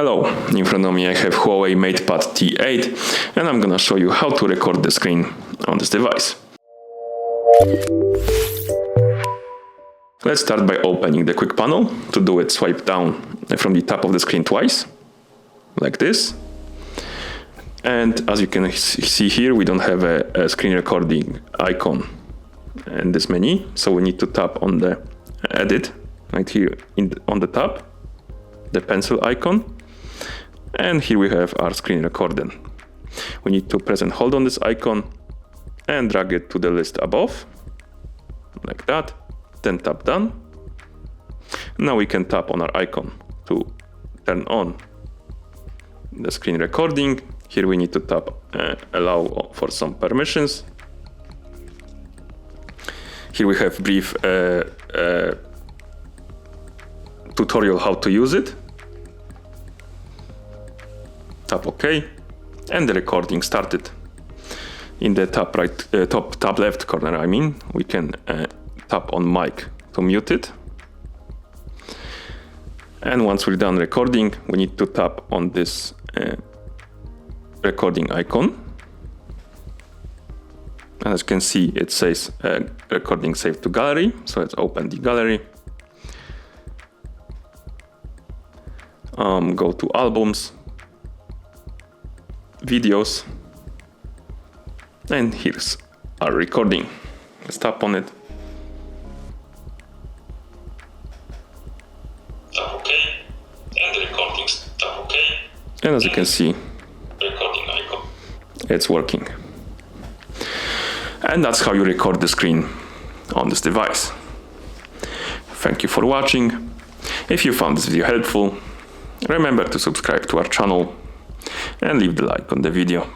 Hello, in front of me I have HUAWEI MatePad T8 and I'm gonna show you how to record the screen on this device. Let's start by opening the quick panel. To do it, swipe down from the top of the screen twice, like this. And as you can see here, we don't have a screen recording icon in this menu, so we need to tap on the edit right here on the top, the pencil icon. And here we have our screen recording. We need to press and hold on this icon and drag it to the list above, like that. Then tap done. Now we can tap on our icon to turn on the screen recording. Here we need to tap allow for some permissions. Here we have brief tutorial how to use it. Tap OK, and the recording started. In the top left corner, we can tap on mic to mute it. And once we're done recording, we need to tap on this recording icon. As you can see, it says recording saved to gallery. So let's open the gallery. Go to albums, videos, and here's our recording. Let's tap on it. Tap OK, and the recordings tap OK. And as you can see, recording icon. It's working. And that's how you record the screen on this device. Thank you for watching. If you found this video helpful, remember to subscribe to our channel and leave the like on the video.